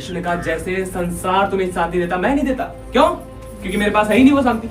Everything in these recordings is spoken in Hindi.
यीशु ने कहा जैसे संसार तुम्हें शांति देता, मैं नहीं देता। क्यों? क्योंकि मेरे पास है ही नहीं वो शांति।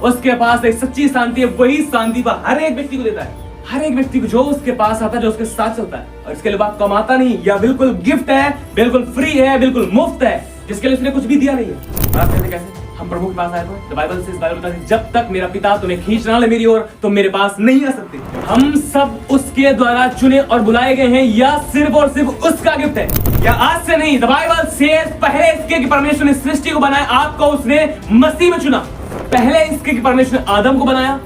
उसके पास एक सच्ची शांति है, वही शांति वह हर एक व्यक्ति को देता है। हर एक व्यक्ति को जो उसके पास आता है, जो उसके साथ चलता है, और इसके लिए बाप कमाता नहीं, या बिल्कुल गिफ्ट है, बिल्कुल फ्री है, बिल्कुल मुफ्त है, जिसके लिए उसने कुछ भी दिया नहीं है। और आप कहते कैसे? हम प्रभु के पास आए थे। बाइबल बताती है जब तक मेरा पिता तुम्हें खींच ना ले मेरी ओर, तुम मेरे पास नहीं आ सकते। हम सब उसके द्वारा चुने और बुलाए गए हैं, या सिर्फ और सिर्फ उसका गिफ्ट है, या आज से नहीं। बाइबल से पहले इसके कि परमेश्वर ने सृष्टि को बनाया, आपको उसने मसीह में चुना। पहले इसके कि परमेश्वर ने आदम को बनाया,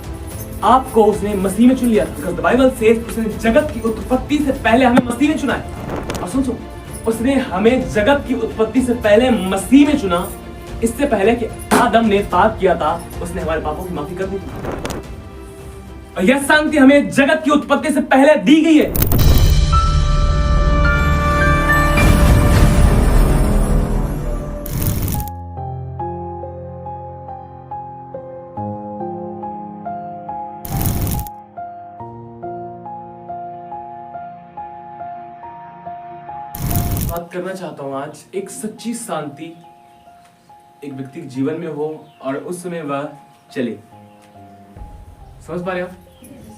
आपको उसने मसीह में चुन लिया। बाइबल से उसने जगत की उत्पत्ति से पहले हमें मसीह में चुना है। और सुनो, उसने हमें जगत की उत्पत्ति से पहले मसीह में चुना। इससे पहले कि आदम ने पाप किया था, उसने हमारे पापों की माफी कर दी थी। और यह शांति हमें जगत की उत्पत्ति से पहले दी गई है। बात करना चाहता हूं आज एक सच्ची शांति एक व्यक्ति के जीवन में हो और उस समय वह चले। समझ पा रहे हो?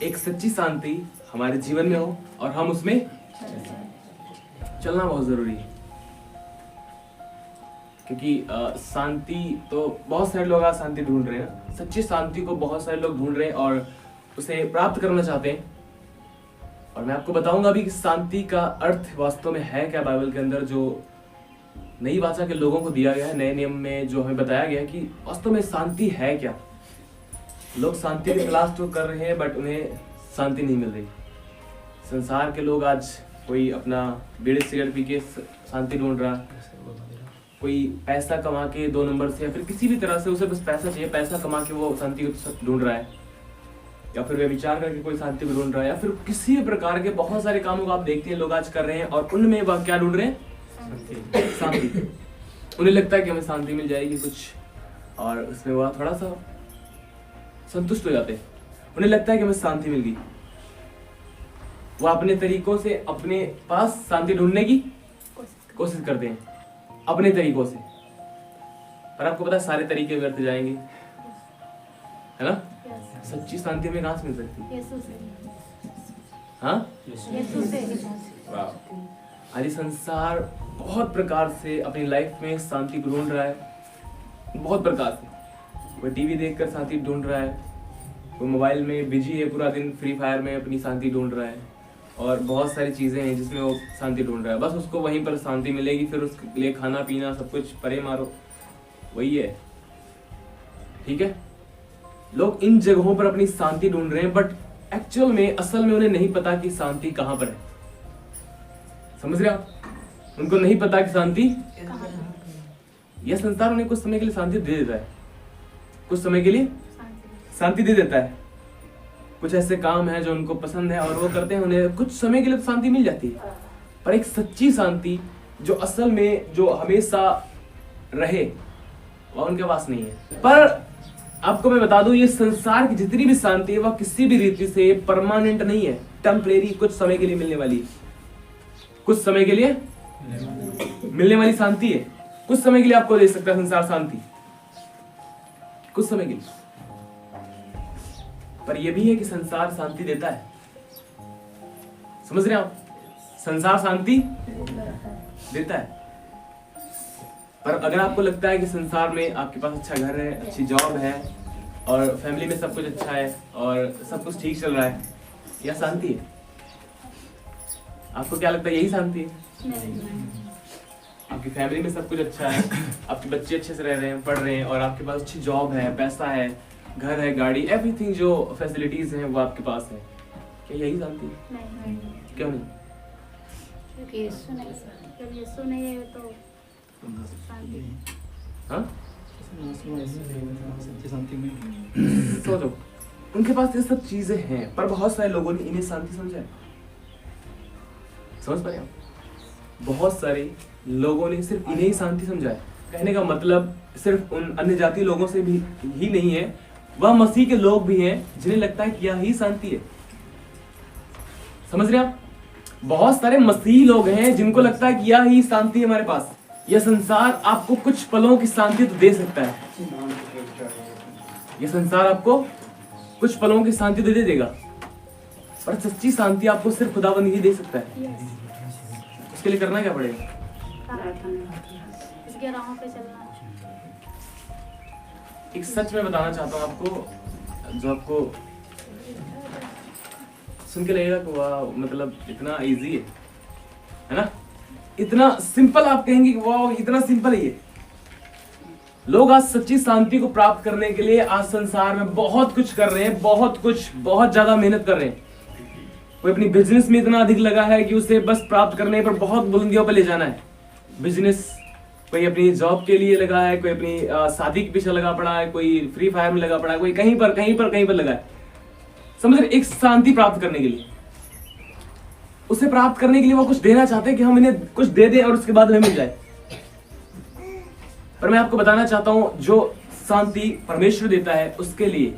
एक सच्ची शांति हमारे जीवन में हो और हम उसमें चलना बहुत जरूरी है। क्योंकि शांति तो बहुत सारे लोग आज शांति ढूंढ रहे हैं, सच्ची शांति को बहुत सारे लोग ढूंढ रहे हैं और उसे प्राप्त करना चाहते हैं। और मैं आपको बताऊंगा अभी कि शांति का अर्थ वास्तव में है क्या। बाइबल के अंदर जो नई वाचा के लोगों को दिया गया है, नए नियम में जो हमें बताया गया है कि वास्तव में शांति है क्या। लोग शांति की तलाश तो कर रहे हैं, बट उन्हें शांति नहीं मिल रही। संसार के लोग आज कोई अपना बीड़ी सिगरेट पी के शांति ढूंढ रहा, कोई पैसा कमा के 2 नंबर से या फिर किसी भी तरह से उसे बस पैसा चाहिए, पैसा कमा के वो शांति को ढूंढ रहा है, या फिर वे विचार करके कोई शांति को ढूंढ रहा है, या फिर किसी भी प्रकार के बहुत सारे कामों को आप देखते हैं लोग आज कर रहे हैं और उनमें वह क्या ढूंढ रहे हैं? शांति। उन्हें लगता है कि हमें शांति मिल जाएगी कुछ, और उसमें वह थोड़ा सा संतुष्ट हो जाते हैं। उन्हें लगता है कि हमें शांति मिल गई। वह अपने तरीकों से अपने पास शांति ढूंढने की कोशिश करते हैं, अपने तरीकों से। पर आपको पता है सारे तरीके व्यर्थ जाएंगे, है ना? सच्ची शांति हमें कहां से मिल सकती है? हाँ? आज संसार बहुत प्रकार से अपनी लाइफ में शांति को ढूंढ रहा है, बहुत प्रकार से। कोई टीवी देखकर शांति ढूंढ रहा है, कोई मोबाइल में बिजी है पूरा दिन फ्री फायर में अपनी शांति ढूंढ रहा है, और बहुत सारी चीजें हैं जिसमें वो शांति ढूंढ रहा है। बस उसको वहीं पर शांति मिलेगी, फिर उसके लिए खाना पीना सब कुछ परे मारो, वही है। ठीक है, लोग इन जगहों पर अपनी शांति ढूंढ रहे हैं, बट एक्चुअल में असल में उन्हें नहीं पता कि शांति कहां पर है। समझ रहे आप? उनको नहीं पता कि शांति, यह संसार उन्हें कुछ समय के लिए शांति दे देता है, कुछ समय के लिए शांति दे देता है। कुछ ऐसे काम है जो उनको पसंद है और वो करते हैं, उन्हें कुछ समय के लिए शांति मिल जाती है। पर एक सच्ची शांति जो असल में जो हमेशा रहे, वह उनके पास नहीं है। पर आपको मैं बता दूं, ये संसार की जितनी भी शांति है वह किसी भी रीति से परमानेंट नहीं है, टेम्परेरी, कुछ समय के लिए मिलने वाली, कुछ समय के लिए मिलने वाली शांति है। कुछ समय के लिए आपको दे सकता है संसार शांति, कुछ समय के लिए। पर यह भी है कि संसार शांति देता है। समझ रहे हैं आप? संसार शांति देता है। पर अगर आपको लगता है कि संसार में आपके पास अच्छा घर है, अच्छी जॉब है और फैमिली में सब कुछ अच्छा है और सब कुछ ठीक चल रहा है, यह शांति है? आपको क्या लगता है यही शांति है? आपकी फैमिली में सब कुछ अच्छा है, आपके बच्चे अच्छे से रह रहे हैं, पढ़ रहे हैं, और आपके पास अच्छी जॉब है, पैसा है, घर है, गाड़ी, एवरीथिंग जो फैसिलिटीज हैं वो आपके पास है, क्या यही शांति है? क्यों नहीं? क्योंकि यीशु नहीं है तो हाँ? सोचो, उनके पास ये सब चीजें हैं, पर बहुत सारे लोगों ने इन्हें शांति समझा है। समझ पा रहे हैं? बहुत सारे लोगों ने सिर्फ इन्हें ही शांति समझा है। कहने का मतलब सिर्फ उन अन्य जाति लोगों से भी ही नहीं है, वह मसीह के लोग भी हैं जिन्हें लगता है कि यही शांति है। समझ रहे हैं आप? बहुत सारे मसीही लोग हैं जिनको लगता है कि यही शांति है हमारे पास, यह संसार आपको कुछ पलों की शांति तो दे सकता है, यह संसार आपको कुछ पलों की शांति तो दे देगा, पर सच्ची शांति आपको सिर्फ खुदावंद ही दे सकता है। उसके लिए करना क्या पड़ेगा? इसके राहों पे चलना। एक सच मैं बताना चाहता हूँ आपको, जो आपको सुन के लगेगा कि वाह, मतलब इतना इजी है ना, इतना सिंपल। आप कहेंगे कि वाह इतना सिंपल है ये। लोग आज सच्ची शांति को प्राप्त करने के लिए आज संसार में बहुत कुछ कर रहे हैं, बहुत कुछ, बहुत ज्यादा मेहनत कर रहे हैं। कोई अपनी बिजनेस में इतना अधिक लगा है कि उसे बस प्राप्त करने पर बहुत बुलंदियों पर ले जाना है। बिजनेस, कोई अपनी जॉब के लिए लगा है, कोई अपनी शादी के पीछे लगा पड़ा है, कोई फ्री फायर में लगा पड़ा है, कोई कहीं पर लगा है। समझ रहे, एक शांति प्राप्त करने के लिए, उसे प्राप्त करने के लिए वो कुछ देना चाहते हैं कि हम इन्हें कुछ दे दें और उसके बाद हमें मिल जाए। पर मैं आपको बताना चाहता हूं, जो शांति परमेश्वर देता है उसके लिए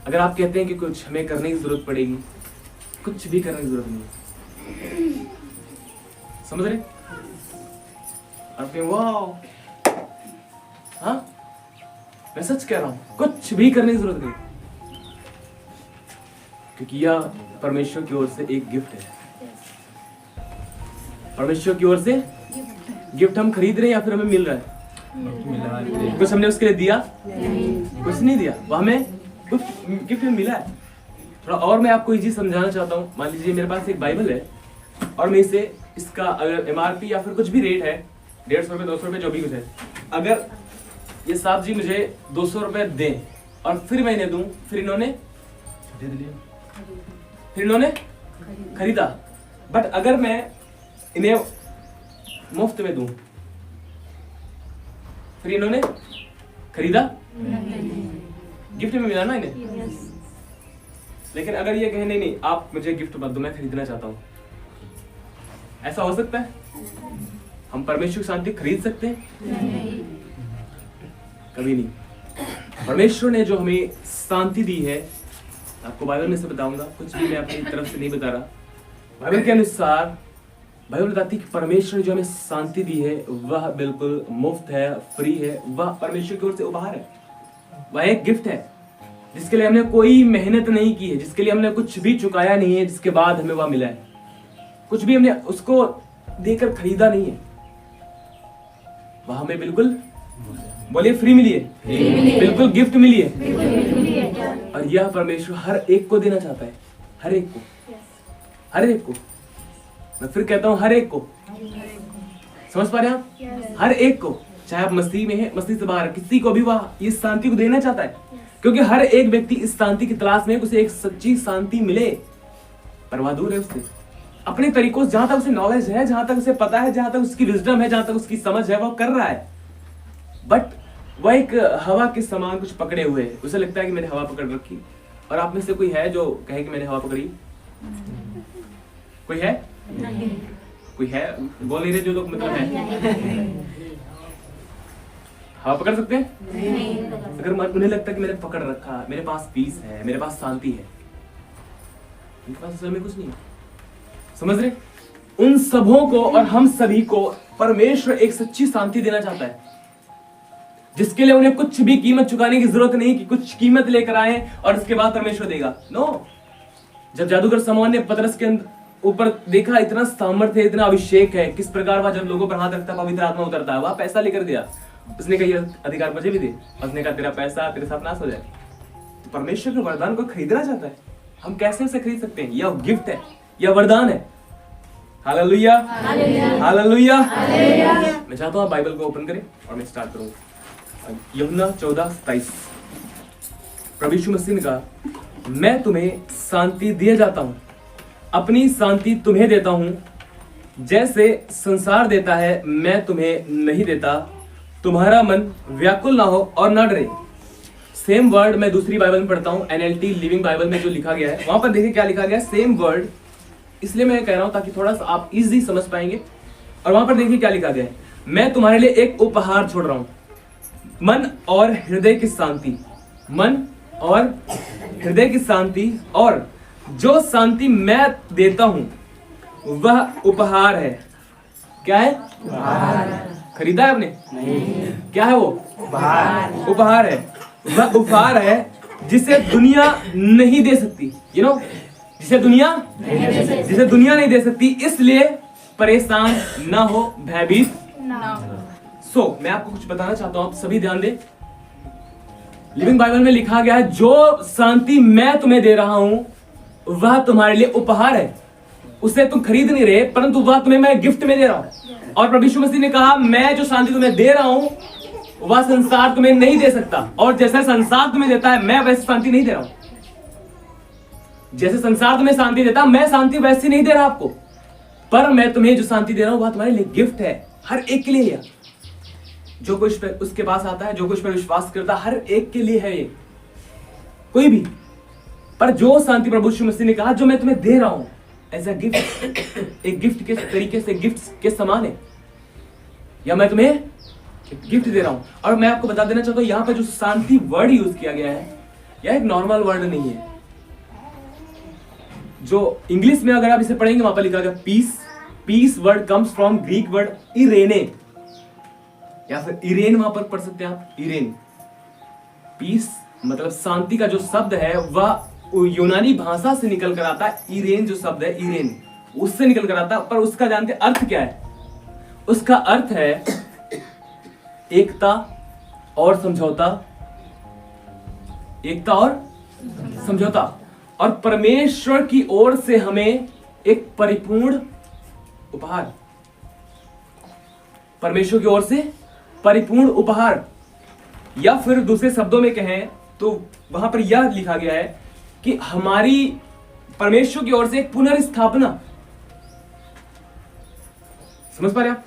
अगर आप कहते हैं कि कुछ हमें करने की जरूरत पड़ेगी, कुछ भी करने की जरूरत नहीं। समझ रहे? आप कहें वाह, हाँ मैं सच कह रहा हूं, कुछ भी करने की जरूरत नहीं, क्योंकि यह परमेश्वर की ओर से एक गिफ्ट है। परमेश्वर की ओर से गिफ्ट हम खरीद रहे हैं या फिर हमें मिल रहा है? कुछ हमने उसके लिए दिया? कुछ नहीं दिया, वो हमें कुछ गिफ्ट में मिला है। थोड़ा और मैं आपको इजी समझाना चाहता हूँ। मान लीजिए मेरे पास एक बाइबल है और मैं इसे, इसका अगर MRP या फिर कुछ भी रेट है, 150 रुपये, 200 रुपये, जो भी कुछ है, अगर ये साहब जी मुझे 200 रुपये दें और फिर मैं इन्हें दूं, फिर इन्होंने खरीदा। बट अगर मैं इन्हें मुफ्त में दूं, फिर इन्होंने खरीदा, गिफ्ट में मिला ना इन्हें। लेकिन अगर ये कहे नहीं आप मुझे गिफ्ट मत दो, मैं खरीदना चाहता हूं, ऐसा हो सकता है? हम परमेश्वर की शांति खरीद सकते हैं? कभी नहीं। परमेश्वर ने जो हमें शांति दी है, आपको बाइबल में से बताऊंगा, कुछ भी मैं अपनी तरफ से नहीं बता रहा। बाइबल के अनुसार बाइबल बताती है कि परमेश्वर ने जो हमें शांति दी है वह बिल्कुल मुफ्त है, फ्री है। वह परमेश्वर की ओर से उपहार है, वह एक गिफ्ट है जिसके लिए हमने कोई मेहनत नहीं की है, जिसके लिए हमने कुछ भी चुकाया नहीं है, जिसके बाद हमें वह मिला है। कुछ भी हमने उसको देकर खरीदा नहीं है, वह हमें बिल्कुल, बोलिए, फ्री मिली है, बिल्कुल गिफ्ट मिली है। और यह परमेश्वर हर एक को देना चाहता है, हर एक को, हर एक को। मैं फिर कहता हूं, हर एक को। समझ पा रहे हैं आप? हर एक को, चाहे आप मसीह में हैं, मसीह से बाहर, किसी को भी वह इस शांति को देना चाहता है, क्योंकि हर एक व्यक्ति इस शांति की तलाश में, उसे एक सच्ची शांति मिले, पर वह दूर है उससे। अपने तरीकों से, जहां तक उसे नॉलेज है, जहां तक उसे पता है, जहां तक उसकी विजडम है, जहां तक उसकी समझ है, वह कर रहा है। बट वह एक हवा के समान कुछ पकड़े हुए है। उसे लगता है कि मैंने हवा पकड़ रखी। और आप में से कोई है जो कहे कि मैंने हवा पकड़ी? कोई है? कोई है? बोल नहीं रहे जो लोग, मतलब है। हवा पकड़ सकते हैं? अगर उन्हें लगता है कि मैंने पकड़ रखा, मेरे पास पीस है, मेरे पास शांति है, उनके पास असल में कुछ नहीं है। समझ रहे? उन सबों को और हम सभी को परमेश्वर एक सच्ची शांति देना चाहता है, जिसके लिए उन्हें कुछ भी कीमत चुकाने की जरूरत नहीं कि कुछ कीमत लेकर आए और उसके बाद परमेश्वर देगा। नो। जब जादूगर शमौन ने पतरस के ऊपर देखा, इतना सामर्थ्य, इतना अभिषेक है, किस प्रकार वह जब लोगों पर हाथ रखता, पवित्र आत्मा उतरता है, वह पैसा लेकर गया। उसने कहा ये अधिकार मुझे भी दे। उसने कहा तेरा पैसा तेरे साथ नाश हो जाए। तो परमेश्वर के वरदान को खरीदना चाहता है, हम कैसे उसे खरीद सकते हैं? यह गिफ्ट है, यह वरदान है। Hallelujah, hallelujah. मैं चाहता हूँ आप बाइबल को ओपन करें और मैं स्टार्ट करूंगा। यूहन्ना 14:27। प्रभु यीशु मसीह ने कहा, मैं तुम्हें शांति दिए जाता हूं, अपनी शांति तुम्हें देता हूं, जैसे संसार देता है मैं तुम्हें नहीं देता। तुम्हारा मन व्याकुल ना हो और ना डरे। सेम वर्ड मैं दूसरी बाइबल में पढ़ता हूं, NLT लिविंग बाइबल में जो लिखा गया है, वहां पर देखिए क्या लिखा गया है, सेम वर्ड। इसलिए मैं कह रहा हूं ताकि थोड़ा सा आप इजी समझ पाएंगे। और वहां पर देखिए क्या लिखा गया है, मैं तुम्हारे लिए एक उपहार छोड़ रहा हूं, मन और हृदय की शांति। मन और हृदय की शांति, और जो शांति मैं देता हूं वह उपहार है, क्या है? खरीदा है आपने? नहीं। क्या है वो? उपहार है। वह उपहार है जिसे दुनिया नहीं दे सकती, यू नो, जिसे दुनिया नहीं दे सकती। इसलिए परेशान ना हो, भयभीत सो मैं आपको कुछ बताना चाहता हूं, आप सभी ध्यान दें। लिविंग बाइबल में लिखा गया है, जो शांति मैं तुम्हें दे रहा हूं वह तुम्हारे लिए उपहार है। उसे तुम खरीद नहीं रहे, परंतु वह तुम्हें मैं गिफ्ट में दे रहा हूं। और प्रभु यीशु मसीह ने कहा, मैं जो शांति तुम्हें दे रहा हूं वह संसार तुम्हें नहीं दे सकता, और जैसे संसार तुम्हें देता है मैं वैसे शांति नहीं दे रहा हूं। जैसे संसार तुम्हें शांति देता, मैं शांति वैसी नहीं दे रहा आपको, पर मैं तुम्हें जो शांति दे रहा हूं वह तुम्हारे लिए गिफ्ट है, हर एक के लिए है। जो कुछ उसके पास आता है, जो कुछ पर विश्वास करता है, हर एक के लिए है ये, कोई भी। पर जो शांति प्रभु यीशु मसीह ने कहा जो मैं तुम्हें दे रहा हूं एज अ गिफ्ट, एक गिफ्ट के तरीके से, गिफ्ट के समान है, या मैं तुम्हें गिफ्ट दे रहा हूं। और मैं आपको बता देना चाहता हूं, यहां पर जो शांति वर्ड यूज किया गया है यह एक नॉर्मल वर्ड नहीं है। जो इंग्लिश में अगर आप इसे पढ़ेंगे वहां पर लिखा गया peace. Peace word comes from Greek word Eirene, या फिर इरेन वहां पर पढ़ सकते हैं आप, इरेन। पीस मतलब शांति का जो शब्द है वह यूनानी भाषा से निकल कर आता है। इरेन जो शब्द है, इरेन, उससे निकल कर आता है। पर उसका जानते अर्थ क्या है? उसका अर्थ है एकता और समझौता, एकता और समझौता। और परमेश्वर की ओर से हमें एक परिपूर्ण उपहार, परमेश्वर की ओर से परिपूर्ण उपहार, या फिर दूसरे शब्दों में कहें तो वहां पर यह लिखा गया है कि हमारी परमेश्वर की ओर से एक पुनर्स्थापना। समझ पा रहे आप?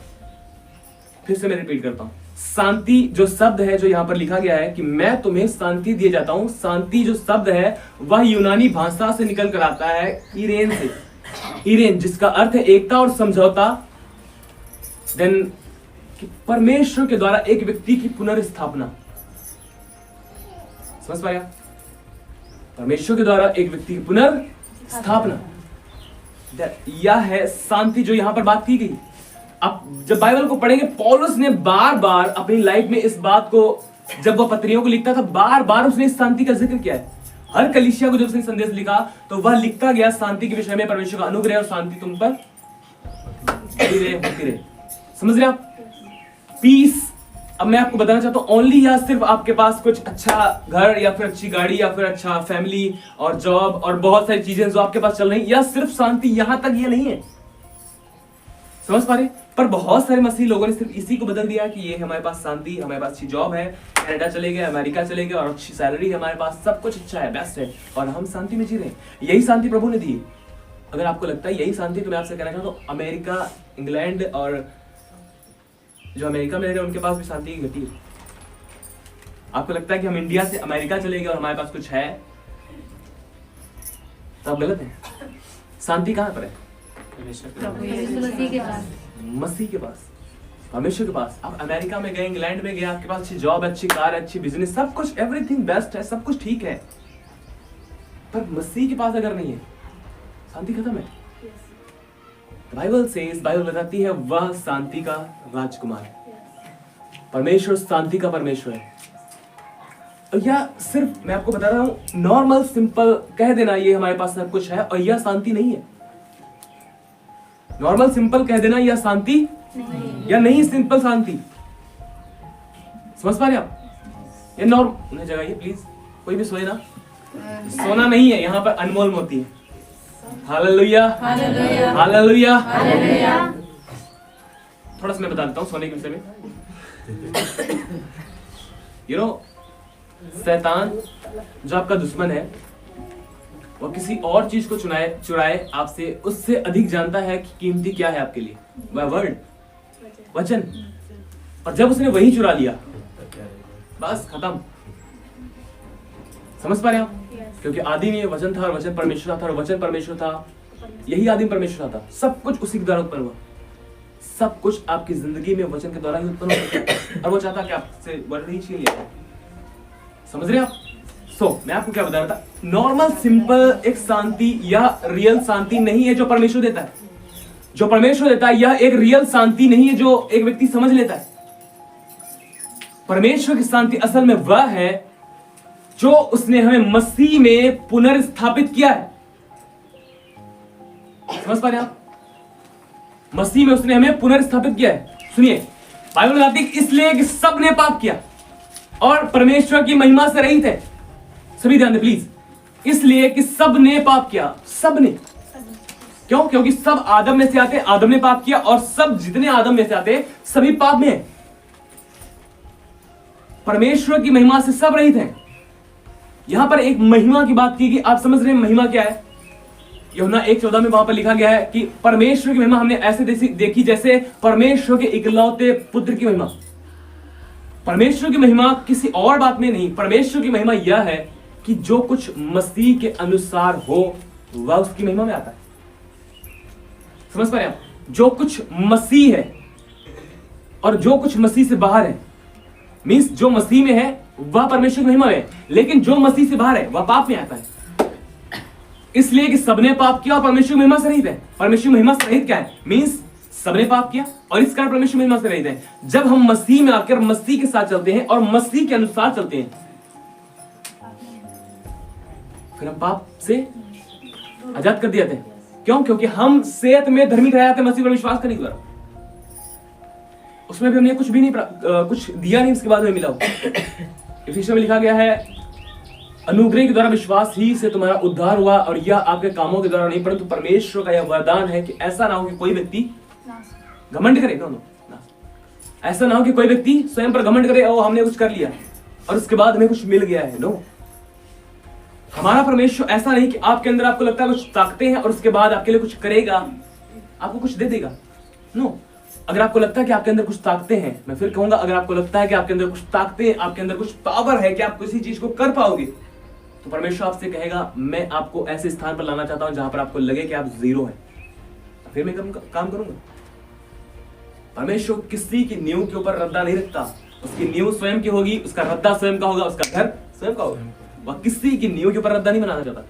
फिर से मैं रिपीट करता हूं, शांति जो शब्द है, जो यहां पर लिखा गया है कि मैं तुम्हें शांति दिए जाता हूं, शांति जो शब्द है वह यूनानी भाषा से निकल कर आता है इरेन से, इरेन, जिसका अर्थ है एकता और समझौता। देन कि परमेश्वर के द्वारा एक व्यक्ति की पुनर्स्थापना। समझ पाया? परमेश्वर के द्वारा एक व्यक्ति की पुनर्स्थापना, यह है शांति जो यहां पर बात की गई। आप जब बाइबल को पढ़ेंगे, पौलुस ने बार बार अपनी लाइफ में इस बात को, जब वह पत्रियों को लिखता था, बार बार उसने इस शांति का जिक्र किया है। हर कलीसिया को जब उसने संदेश लिखा तो वह लिखता गया शांति के विषय में, परमेश्वर का अनुग्रह और शांति तुम पर होती रहे। समझ रहे आप? पीस। अब मैं आपको बताना चाहता हूं, ओनली या सिर्फ आपके पास कुछ अच्छा घर या फिर अच्छी गाड़ी या फिर अच्छा फैमिली और जॉब और बहुत सारी चीजें जो आपके पास चल रही, या सिर्फ शांति यहां तक ये नहीं है। समझ पा रहे? पर बहुत सारे मसीही लोगों ने सिर्फ इसी को बदल दिया कि ये हमारे पास शांति, हमारे पास अच्छी जॉब है, कनाडा चले गए, अमेरिका चले गए और अच्छी सैलरी है हमारे पास, सब कुछ अच्छा है, बेस्ट है, और हम शांति में जी रहे हैं। यही शांति प्रभु ने दी। अगर आपको लगता है यही शांति, तो मैं आपसे कहना चाहता हूं, अमेरिका, इंग्लैंड और जो अमेरिका में रह रहे हैं उनके पास भी शांति की गति है। आपको लगता है कि हम इंडिया से अमेरिका चले गए और हमारे पास कुछ है, तो आप गलत है। शांति कहां पर है? मसीह के पास, परमेश्वर के पास। आप अमेरिका में गए, इंग्लैंड में गए, आपके पास अच्छी जॉब, अच्छी कार, अच्छी बिजनेस, सब कुछ, एवरीथिंग बेस्ट है, सब कुछ ठीक है, पर मसीह के पास अगर नहीं है, शांति खत्म है। बाइबल सेज, बाइबल बताती है वह शांति का राजकुमार है। परमेश्वर शांति का परमेश्वर है। और यह सिर्फ मैं आपको बता रहा हूं, नॉर्मल सिंपल कह देना ये हमारे पास सब कुछ है और यह शांति नहीं है। नॉर्मल सिंपल कह देना यह शांति नहीं, या नहीं सिंपल शांति। समझ पा रहे आप? ये नॉर्मल जगह है, प्लीज कोई भी सोए ना, सोना नहीं है, यहाँ पर अनमोल मोती है। Hallelujah, hallelujah, hallelujah, hallelujah. थोड़ा सा मैं बता देता हूँ सोने के विषय में। यू नो, शैतान जो आपका दुश्मन है, वो किसी और चीज को चुराए आपसे, उससे अधिक जानता है कि कीमती क्या है आपके लिए, वह वर्ड, वचन। और जब उसने वही चुरा लिया, बस खत्म। समझ पा रहे हैं आप? क्योंकि आदि में वचन था और वचन परमेश्वर था और वचन परमेश्वर था, यही आदि परमेश्वर था। सब कुछ उसी के द्वारा उत्पन्न हुआ। सब कुछ आपकी जिंदगी में वचन के द्वारा ही उत्पन्न होता है, और वो चाहता कि आपसे वर्ड ही छीन लिया। समझ रहे हैं आप? मैं आपको क्या बता रहा था, नॉर्मल सिंपल एक शांति या रियल शांति नहीं है जो परमेश्वर देता है। जो परमेश्वर देता है यह एक रियल शांति नहीं है जो एक व्यक्ति समझ लेता है। परमेश्वर की शांति असल में वह है जो उसने हमें मसीह में पुनर्स्थापित किया है। समझ पा रहे हैं आप? मसीह में उसने हमें पुनर्स्थापित किया है। सुनिए, बाइबल बताती है इसलिए कि सब ने पाप किया और परमेश्वर की महिमा से रहित है। सभी ध्यान दें प्लीज। इसलिए कि सब ने पाप किया, सब ने। क्यों? क्योंकि सब आदम में से आते, आदम ने पाप किया और सब जितने आदम में से आते सभी पाप में हैं। परमेश्वर की महिमा से सब रहित हैं। यहां पर एक महिमा की बात की, आप समझ रहे हैं महिमा क्या है? यूहन्ना 1:14 में वहां पर लिखा गया है कि परमेश्वर की महिमा हमने ऐसे देखी जैसे परमेश्वर के इकलौते पुत्र की महिमा। परमेश्वर की महिमा किसी और बात में नहीं, परमेश्वर की महिमा यह है कि जो कुछ मसीह के अनुसार हो वह उसकी महिमा में आता है। समझ पा रहे हैं आप? जो कुछ मसीह है और जो कुछ मसीह से बाहर है, मींस जो मसीह में है वह परमेश्वर की महिमा में है, लेकिन जो मसीह से बाहर है वह पाप में आता है। इसलिए कि सबने पाप किया और परमेश्वर की महिमा से रहित है। परमेश्वर की महिमा से रहित क्या है? मींस सबने पाप किया और इस कारण परमेश्वर की महिमा से रहित है। जब हम मसीह में आकर मसीह के साथ चलते हैं और मसीह के अनुसार चलते हैं, फिर हम पाप से आजाद कर दिए जाते हैं। क्यों? क्योंकि हम सेहत में धर्मी ठहराए जाते हैं मसीह पर विश्वास करने के द्वारा। उसमें भी हमने कुछ भी नहीं कुछ दिया नहीं, उसके बाद में मिला। इफिसियों में लिखा गया है अनुग्रह के द्वारा विश्वास ही से तुम्हारा उद्धार हुआ और यह आपके कामों के द्वारा नहीं परंतु परमेश्वर का यह वरदान है कि ऐसा ना हो कि कोई व्यक्ति घमंड करे। ऐसा ना हो कि कोई व्यक्ति स्वयं पर घमंड करे और हमने कुछ कर लिया और उसके बाद हमें कुछ मिल गया है। नो, हमारा परमेश्वर ऐसा नहीं कि आपके अंदर आपको लगता है कुछ ताकतें हैं और उसके बाद आपके लिए कुछ करेगा, आपको कुछ दे देगा। नो, अगर आपको लगता है कि आपके अंदर कुछ ताकतें हैं, मैं फिर कहूंगा अगर आपको लगता है कि आपके अंदर कुछ ताकतें, आपके अंदर कुछ पावर है कि आप किसी चीज को कर पाओगे, तो परमेश्वर आपसे कहेगा मैं आपको ऐसे स्थान पर लाना चाहता हूं जहां पर आपको लगे कि आप जीरो हैं, फिर मैं काम करूंगा। परमेश्वर किसी की नींव के ऊपर रद्दा नहीं रखता, उसकी नींव स्वयं की होगी, उसका रद्दा स्वयं का होगा, उसका घर स्वयं का होगा। वह किसी की नींव के ऊपर रद्दा नहीं बनाना चाहता।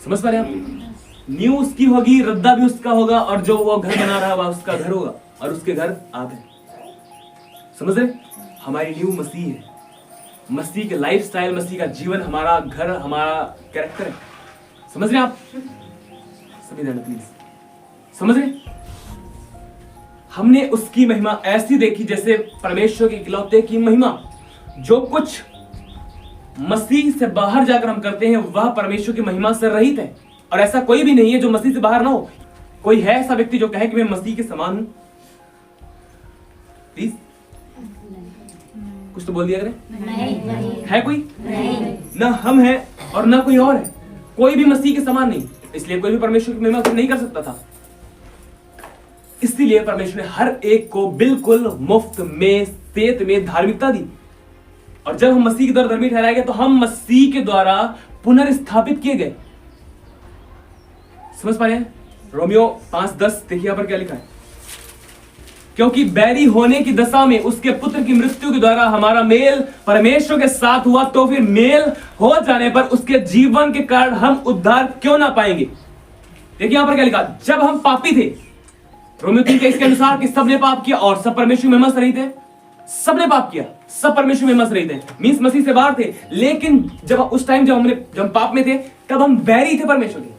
समझ पा रहे हैं? नींव उसकी होगी, रद्दा भी उसका होगा और जो वो घर बना रहा है वह उसका घर होगा और उसके घर आप हैं। समझ रहे? हमारी नींव मसीह है, मसीह के लाइफस्टाइल, मसीह का जीवन, हमारा घर, हमारा कैरेक्टर है। समझ रहे आप? सभी ध्यान प्लीज। समझ रहे? हमने उसकी महिमा ऐसी देखी जैसे परमेश्वर के इकलौते की महिमा। जो कुछ मसीह से बाहर जाकर हम करते हैं वह परमेश्वर की महिमा से रहित है और ऐसा कोई भी नहीं है जो मसीह से बाहर ना हो। कोई है ऐसा व्यक्ति जो कहे कि मैं मसीह के समान हूं? प्लीज कुछ तो बोल दिया करें। नहीं। है कोई? नहीं। ना हम है और ना कोई और है। कोई भी मसीह के समान नहीं, इसलिए कोई भी परमेश्वर की महिमा नहीं कर सकता था। इसलिए परमेश्वर ने हर एक को बिल्कुल मुफ्त में, सेत में धार्मिकता दी और जब हम मसीह के द्वारा धर्मी ठहराए गए तो हम मसीह के द्वारा पुनर्स्थापित किए गए। समझ पा रहे हैं? रोमियो 5:10 देखिए यहां पर क्या लिखा है, क्योंकि बैरी होने की दशा में उसके पुत्र की मृत्यु के द्वारा हमारा मेल परमेश्वर के साथ हुआ, तो फिर मेल हो जाने पर उसके जीवन के कारण हम उद्धार क्यों ना पाएंगे। देखिए यहां पर क्या लिखा, जब हम पापी थे, रोमियो 3 के अनुसार कि सबने पाप किया और सब परमेश्वर की महिमा से रहित थे। सबने पाप किया, सब परमेश्वर की महिमा से रहित थे, मींस मसीह से बाहर थे। लेकिन जब उस टाइम जब हम पाप में थे तब हम बैरी थे परमेश्वर के।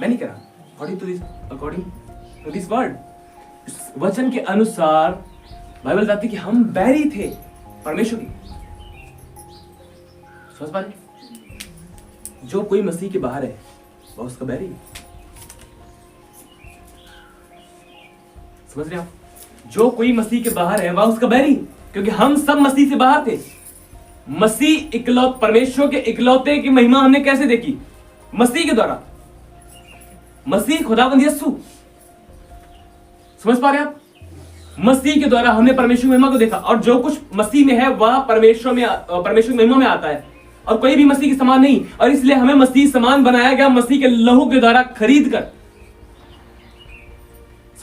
मैं नहीं कह रहा, अकॉर्डिंग टू दिस वर्ड, इस वचन के अनुसार बाइबल बताती है कि हम बैरी थे परमेश्वर की। समझ पा रहे? जो कोई मसीह के बाहर है वह उसका बैरी है। समझ रहे आप? जो कोई मसीह के बाहर है वह उसका बैरी, क्योंकि हम सब मसीह से बाहर थे। मसीह इकलौते, परमेश्वर के इकलौते की महिमा हमने कैसे देखी? मसीह के द्वारा। मसीह खुदावंद यीशु। समझ पा रहे आप? मसीह के द्वारा हमने परमेश्वर की महिमा को देखा और जो कुछ मसीह में है वह परमेश्वर की महिमा में आता है और कोई भी मसीह के समान नहीं। और इसलिए हमें मसीह समान बनाया गया मसीह के लहू के द्वारा खरीद कर।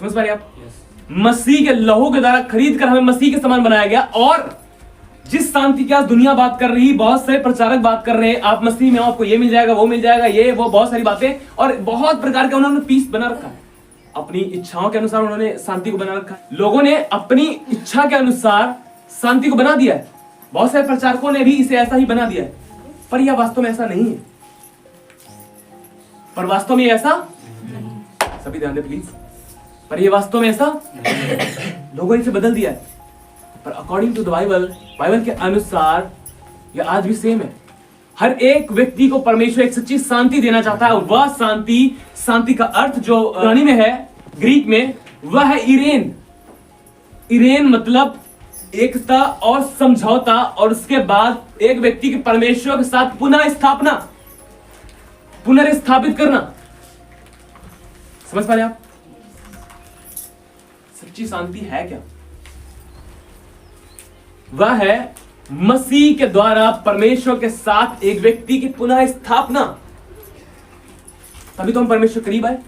समझ पा रहे आप? मसीह के लहू के द्वारा खरीद कर हमें मसीह के समान बनाया गया और जिस शांति की आज दुनिया बात कर रही, बहुत सारे प्रचारक बात कर रहे हैं, आप मसीह में हो, आपको ये मिल जाएगा, वो मिल जाएगा, ये वो बहुत सारी बातें, और बहुत प्रकार का उन्होंने पीस बना रखा है। अपनी इच्छाओं के अनुसार उन्होंने शांति को बना रखा है। लोगों ने अपनी इच्छा के अनुसार शांति को बना दिया है। बहुत सारे प्रचारकों ने भी इसे ऐसा ही बना दिया है, पर यह वास्तव में ऐसा नहीं है। पर वास्तव में ऐसा सभी ध्यान दें प्लीज, पर यह वास्तव में ऐसा लोगों ने इसे बदल दिया है। पर अकॉर्डिंग टू द बाइबल के अनुसार यह आज भी सेम है। हर एक व्यक्ति को परमेश्वर एक सच्ची शांति देना चाहता है, और वह शांति का अर्थ जो यूनानी में है, ग्रीक में, वह है इरेन। इरेन मतलब एकता और समझौता, और उसके बाद एक व्यक्ति के परमेश्वर के साथ पुनः स्थापना, पुनर्स्थापित करना। समझ पा रहे आप? सच्ची शांति है क्या? वह है मसीह के द्वारा परमेश्वर के साथ एक व्यक्ति की पुनः स्थापना। तभी तो हम परमेश्वर करीब आए।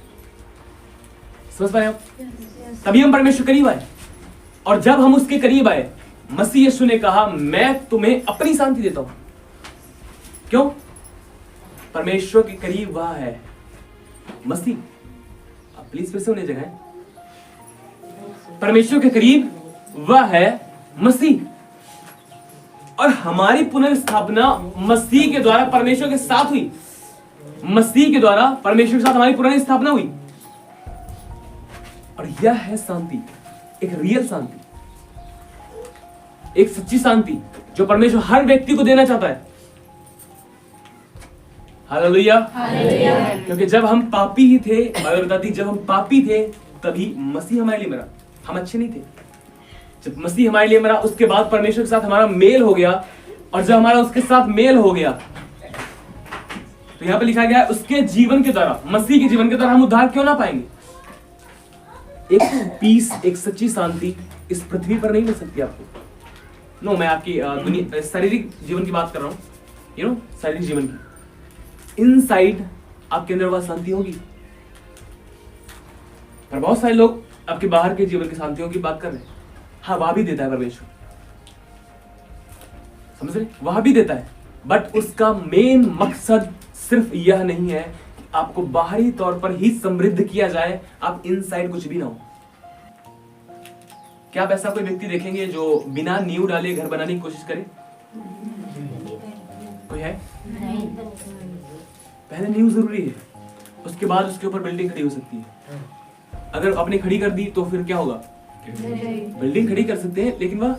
समझ पा रहे आप? तभी हम परमेश्वर करीब आए। और जब हम उसके करीब आए, मसीह यीशु ने कहा, मैं तुम्हें अपनी शांति देता हूं। क्यों? परमेश्वर के करीब वह है मसीह। अब प्लीज फिर से उन्हें जगह, परमेश्वर के करीब वह है मसीह, और हमारी पुनर्स्थापना मसीह के द्वारा परमेश्वर के साथ हुई। मसीह के द्वारा परमेश्वर के साथ हमारी पुनर्स्थापना हुई, और यह है शांति, एक रियल शांति, एक सच्ची शांति जो परमेश्वर हर व्यक्ति को देना चाहता है। हालेलुया। क्योंकि जब हम पापी ही थे, बाइबल बताती, जब हम पापी थे तभी मसीह हमारे लिए मरा। हम अच्छे नहीं थे, जब मसीह हमारे लिए मरा, उसके बाद परमेश्वर के साथ हमारा मेल हो गया, और जब हमारा उसके साथ मेल हो गया, तो यहां पे लिखा गया है, उसके जीवन के द्वारा, मसीह के जीवन के द्वारा हम उद्धार क्यों ना पाएंगे? एक पीस, एक सच्ची शांति इस पृथ्वी पर नहीं मिल सकती आपको। नो, मैं आपकी दुनिया शारीरिक जीवन की बात कर रहा हूं, यू नो, शारीरिक जीवन की। इनसाइड आपके अंदर वह शांति होगी। पर बहुत सारे लोग आपके बाहर के जीवन की शांतियों की बात कर रहे हैं। हाँ, वह भी देता है परमेश्वर, समझ रहे, वह भी देता है, बट उसका मेन मकसद सिर्फ यह नहीं है कि आपको बाहरी तौर पर ही समृद्ध किया जाए, आप इनसाइड कुछ भी ना हो। क्या आप ऐसा कोई व्यक्ति देखेंगे जो बिना नींव डाले घर बनाने की कोशिश करे? कोई है? पहले नींव जरूरी है, उसके बाद उसके ऊपर बिल्डिंग खड़ी हो सकती है। अगर आपने खड़ी कर दी तो फिर क्या होगा? बिल्डिंग खड़ी कर सकते हैं, लेकिन वह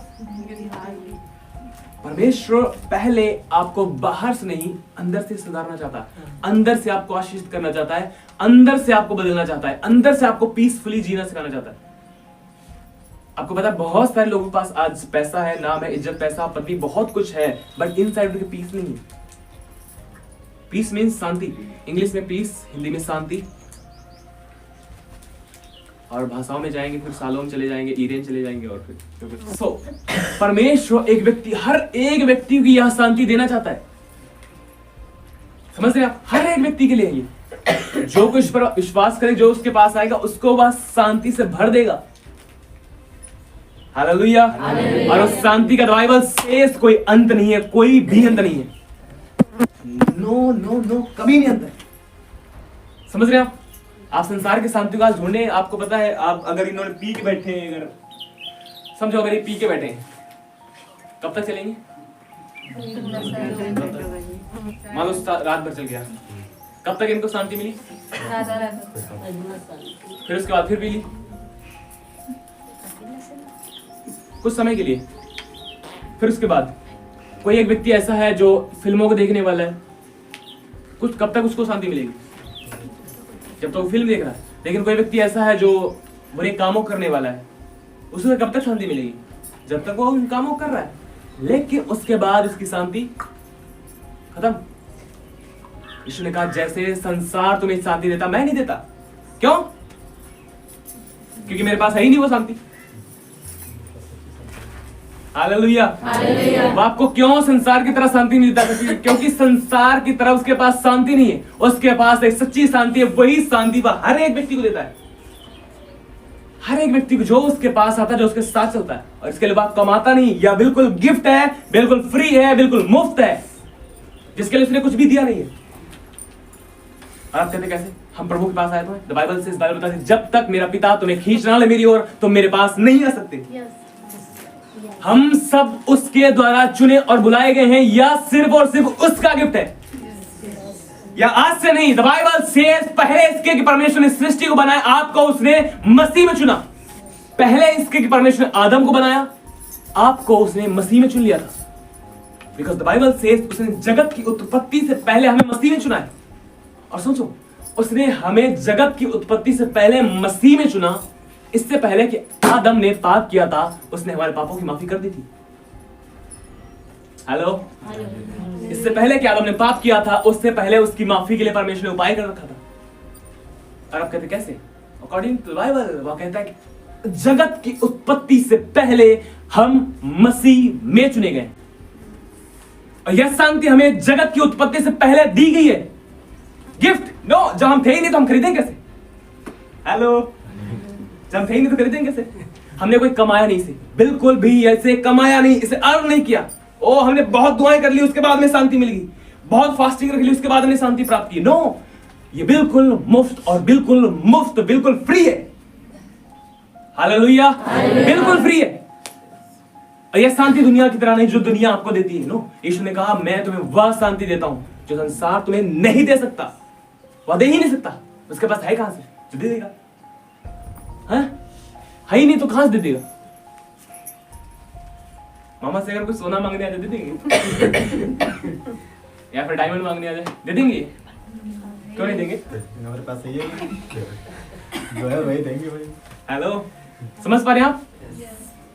परमेश्वर पहले आपको बाहर से नहीं, अंदर से सुधारना चाहता है, अंदर से आपको आशीषित करना चाहता है, अंदर से आपको बदलना चाहता है, अंदर से आपको पीसफुली जीना सिखाना चाहता है। आपको पता है, बहुत सारे लोगों के पास आज पैसा है, नाम है, इज्जत, पैसा, पत्नी, बहुत कुछ है, बट इनसाइड उनके पीस नहीं है। पीस मीन्स शांति, इंग्लिश में पीस, हिंदी में शांति, और भाषाओं में जाएंगे फिर सालों चले जाएंगे, ईरेन चले जाएंगे, और फिर परमेश्वर एक व्यक्ति, हर एक व्यक्ति को यह शांति देना चाहता है। समझ रहे आप? हर एक व्यक्ति के लिए ये, जो कुछ पर विश्वास करे, जो उसके पास आएगा, उसको वह शांति से भर देगा। हालेलुया। और उस शांति का बाइबल सेज कोई अंत नहीं है, कोई भी अंत नहीं है। नो नो नो, कभी नहीं अंत है। समझ रहे आप? आप संसार के शांति को ढूंढे, आपको पता है, आप अगर इन्होंने पी के बैठे हैं, अगर समझो अगर ये पी के बैठे हैं, कब तक चलेंगे? मान लो रात भर चल गया, कब तक इनको शांति मिली? फिर उसके बाद फिर पी ली, कुछ समय के लिए। फिर उसके बाद कोई एक व्यक्ति ऐसा है जो फिल्मों को देखने वाला है, कुछ कब तक उसको शांति मिलेगी? जब तो वो फिल्म देख रहा है। लेकिन कोई व्यक्ति ऐसा है जो बुरे कामों करने वाला है, उसे कब तक शांति मिलेगी? जब तक वो उन कामों कर रहा है, लेकिन उसके बाद उसकी शांति खत्म। यीशु ने कहा, जैसे संसार तुम्हें शांति देता, मैं नहीं देता। क्यों? क्योंकि मेरे पास है ही नहीं वो शांति। हालेलुया। वो आपको क्यों संसार की तरह शांति नहीं देता? क्योंकि संसार की तरह उसके पास शांति नहीं है, उसके पास एक सच्ची शांति है। वही शांति वह हर एक व्यक्ति को देता है, हर एक व्यक्ति को जो उसके पास आता है, जो उसके साथ चलता है, और इसके लिए बात कमाता नहीं, या बिल्कुल गिफ्ट है, बिल्कुल फ्री है, बिल्कुल मुफ्त है, जिसके लिए उसने कुछ भी दिया नहीं है। और आप कहते कैसे? हम प्रभु के पास आए तो द बाइबल से, बाइबल बताती है जब तक मेरा पिता तुम्हें खींच ना ले मेरी ओर, तो मेरे पास नहीं आ सकते। हम सब उसके द्वारा चुने और बुलाए गए हैं, या सिर्फ और सिर्फ उसका गिफ्ट है, या आज से नहीं। द बाइबल सेज पहले इसके कि परमेश्वर ने सृष्टि को बनाया, आपको उसने मसीह में चुना। पहले इसके कि परमेश्वर ने आदम को बनाया, आपको उसने मसीह में चुन लिया था। बिकॉज द बाइबल सेज उसने जगत की उत्पत्ति से पहले हमें मसीह में चुना है। और सोचो, उसने हमें जगत की उत्पत्ति से पहले मसीह में चुना। इससे पहले कि आदम ने पाप किया था, उसने हमारे पापों की माफी कर दी थी। हेलो, इससे पहले कि आदम ने पाप किया था, उससे पहले उसकी माफी के लिए परमेश्वर ने उपाय कर रखा था। और आप कहते कैसे? अकॉर्डिंग टू द बाइबल वो कहता है कि जगत की उत्पत्ति से पहले हम मसीह में चुने गए, और यह शांति हमें जगत की उत्पत्ति से पहले दी गई है। गिफ्ट नो, जब हम थे ही नहीं तो हम खरीदेंगे कैसे? हेलो, जब हम थे ही नहीं तो खरीदेंगे कैसे? हमने कोई कमाया नहीं इसे, बिल्कुल भी ऐसे कमाया नहीं, इसे अर्न नहीं किया। ओ, हमने बहुत दुआएं कर ली, उसके बाद में शांति मिल गई, बहुत फास्टिंग रख ली, उसके बाद हमने शांति प्राप्त की। नो, ये बिल्कुल मुफ्त, और बिल्कुल मुफ्त, बिल्कुल फ्री है। हालेलुया, बिल्कुल फ्री है। और यह शांति दुनिया की तरह नहीं जो दुनिया आपको देती है। नो, यीशु ने कहा मैं तुम्हें वह शांति देता हूं जो संसार तुम्हें नहीं दे सकता, वह दे ही नहीं सकता। उसके पास है कहां से जो दे देगा? है ही नहीं तो कहां से दे देगा? मामा से अगर कुछ सोना मांगने आ जाए दे देंगे? या फिर डायमंड मांगने आ जाए दे देंगे? क्यों नहीं देंगे? हमारे पास है ये जो है वही देंगे भाई। हेलो, समझ पा रहे हैं आप?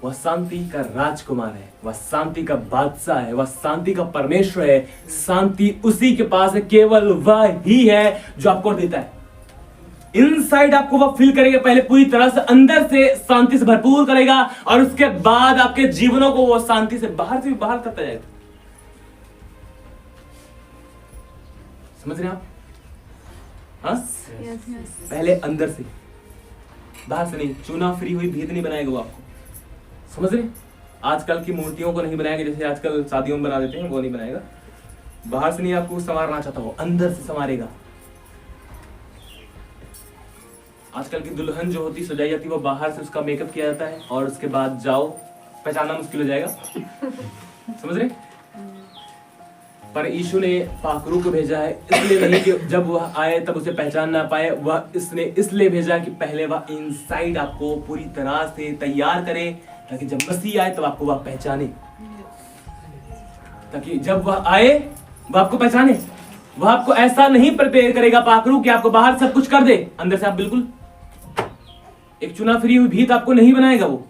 वह शांति का राजकुमार है, वह शांति का बादशाह है, वह शांति का परमेश्वर है। शांति उसी के पास है, केवल वह ही है जो आपको देता है। इनसाइड आपको वह फील करेगा, पहले पूरी तरह से अंदर से शांति से भरपूर करेगा, और उसके बाद आपके जीवनों को वह शांति से बाहर से भी बाहर करता जाएगा। समझ रहे हैं आप? हाँ, पहले अंदर से, बाहर से नहीं। चुना फ्री हुई भीत नहीं बनाएगा वो आपको। समझ रहे? आजकल की मूर्तियों को नहीं बनाएगा जैसे आजकल शादियों में बना देते हैं, वो नहीं बनाएगा। बाहर से नहीं आपको संवारना चाहता, वो अंदर से संवारेगा। आजकल की दुल्हन जो होती सजाई जाती, वो बाहर से उसका मेकअप किया जाता है, और उसके बाद जाओ पहचानना मुश्किल हो जाएगा। समझ रहे? पर यीशु ने पाखरू को भेजा है इसलिए नहीं कि जब वह आए तब उसे पहचान ना पाए, वह इसने इसलिए भेजा कि पहले वह इनसाइड आपको पूरी तरह से तैयार करे, ताकि जब मसीह आए तब आपको वह पहचाने, ताकि जब वह आए वह आपको पहचाने। वह आपको ऐसा नहीं प्रिपेयर करेगा पाखरू कि आपको बाहर सब कुछ कर दे, अंदर से आप बिल्कुल एक चुना फ्री हुई भीत आपको नहीं बनाएगा वो,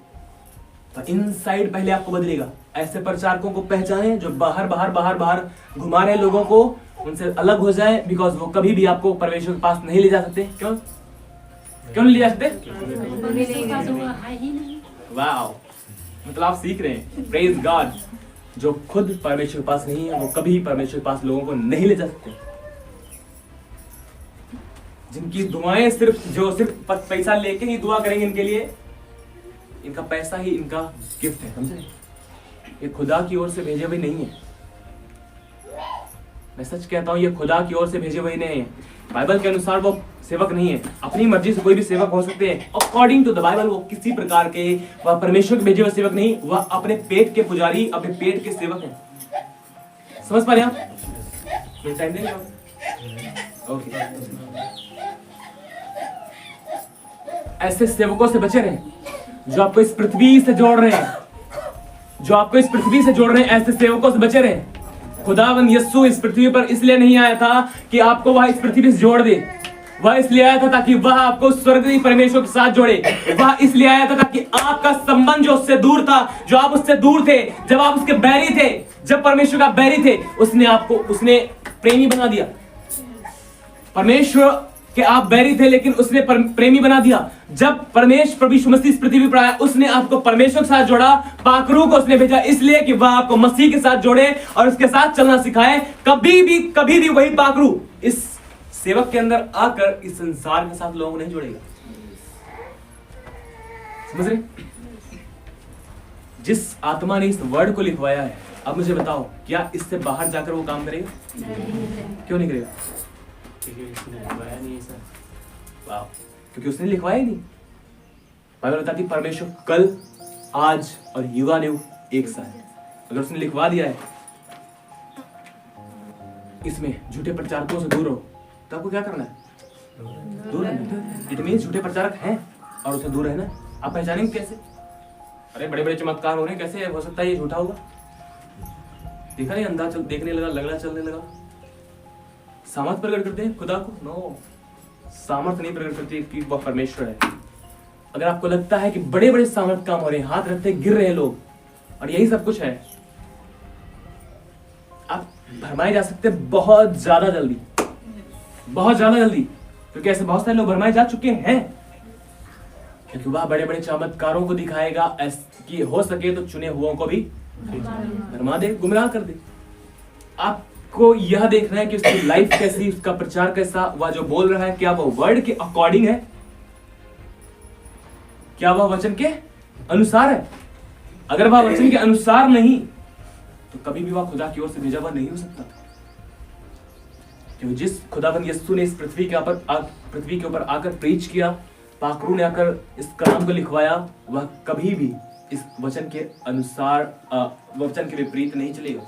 तो इनसाइड पहले आपको बदलेगा। ऐसे प्रचारकों को पहचाने जो बाहर बाहर बाहर बाहर घुमा रहे लोगों को, उनसे अलग हो जाए, बिकॉज वो कभी भी आपको परमेश्वर के पास नहीं ले जा सकते। क्यों नहीं ले जा सकते? वाओ, मतलब आप सीख रहे हैं। Praise God. जो खुद परमेश्वर के पास नहीं है, वो कभी परमेश्वर के पास लोगों को नहीं ले जा सकते। जिनकी दुआएं सिर्फ पैसा लेके ही दुआ करेंगे इनके लिए, इनका पैसा ही इनका गिफ्ट है। समझे? ये खुदा की ओर से भेजे हुए नहीं है। मैं सच कहता हूं, ये खुदा की ओर से भेजे हुए नहीं है। बाइबल के अनुसार वो सेवक नहीं है। अपनी मर्जी से कोई भी सेवक हो सकते हैं। अकॉर्डिंग टू द बाइबल वो किसी प्रकार के वह परमेश्वर के भेजे हुए सेवक नहीं, वह अपने पेट के पुजारी, अपने पेट के सेवक हैं। समझ पा रहे हैं आप? मुझे टाइम देंगे? ओके। ऐसे सेवकों से बचे रहें जो आपको इस पृथ्वी से जोड़ रहे हैं, जो आपको इस पृथ्वी से जोड़ रहे हैं। ऐसे सेवकों से बचे रहें। खुदावन यीशु इस पृथ्वी पर इसलिए नहीं आया था कि आपको वह इस पृथ्वी से जोड़ दे, वह इसलिए आया था ताकि वह आपको स्वर्गीय परमेश्वर के साथ जोड़े। वह इसलिए आया था ताकि आपका संबंध जो उससे दूर था, जो आप उससे दूर थे, जब आप उसके बैरी थे, जब परमेश्वर का बैरी थे, उसने प्रेमी बना दिया। परमेश्वर के आप बैरी थे लेकिन उसने प्रेमी बना दिया। जब परमेश्वर प्रभु यीशु मसीह इस पृथ्वी पर आया, उसने आपको परमेश्वर के साथ जोड़ा। पाखरू को उसने भेजा इसलिए कि वह आपको मसीह के साथ जोड़े और उसके साथ चलना सिखाए। कभी भी वही पाखरू इस सेवक के अंदर आकर इस संसार के साथ लोगों को नहीं जोड़ेगा। समझ रहे? जिस आत्मा ने इस वर्ड को लिखवाया है, अब मुझे बताओ क्या इससे बाहर जाकर वो काम करेगा? क्यों नहीं करेगा? क्योंकि उसने लिखवाया नहीं है सर। वाह, क्योंकि उसने लिखवाया ही नहीं। बाइबल बताती परमेश्वर कल, आज और युगानुयुग एक सा है। अगर उसने लिखवा दिया है इसमें झूठे प्रचारकों से दूर रहो, तो आपको क्या करना है? दूर रहना। इट मींस झूठे प्रचारक हैं और उसे दूर रहना। आप पहचानेंगे कैसे? अरे बड़े बड़े चमत्कार हो रहे हैं, कैसे हो सकता है ये झूठा होगा? देखा नहीं, अंधा देखने लगा, लगड़ा चलने लगा। सामर्थ प्रकट करते हैं खुदा को? नो, सामर्थ नहीं प्रकट करती कि वह परमेश्वर है। अगर आपको लगता है कि बड़े बड़े सामर्थ काम हो रहे हैं, हाथ रखते गिर रहे हैं लोग और यही सब कुछ है, आप भरमाए जा सकते हैं बहुत ज्यादा जल्दी, बहुत ज्यादा जल्दी। क्योंकि ऐसे बहुत सारे लोग भरमाए जा चुके हैं, क्योंकि वह बड़े बड़े चमत्कारों को दिखाएगा कि हो सके तो चुने हुओं को भी भरमा दे, गुमराह कर दे। आपको यह देखना है कि उसकी लाइफ कैसी, उसका प्रचार कैसा, वह जो बोल रहा है क्या वह वर्ड के अकॉर्डिंग है, क्या वह वचन के अनुसार है। अगर वह वचन के अनुसार नहीं तो कभी भी वह खुदा की ओर से भेजा हुआ नहीं हो सकता। क्योंकि जिस खुदाबंद यीशु ने इस पृथ्वी के ऊपर आकर प्रीच किया, पाखरू ने आकर इस कलाम को लिखवाया, वह कभी भी इस वचन के अनुसार वचन के विपरीत नहीं चलेगा।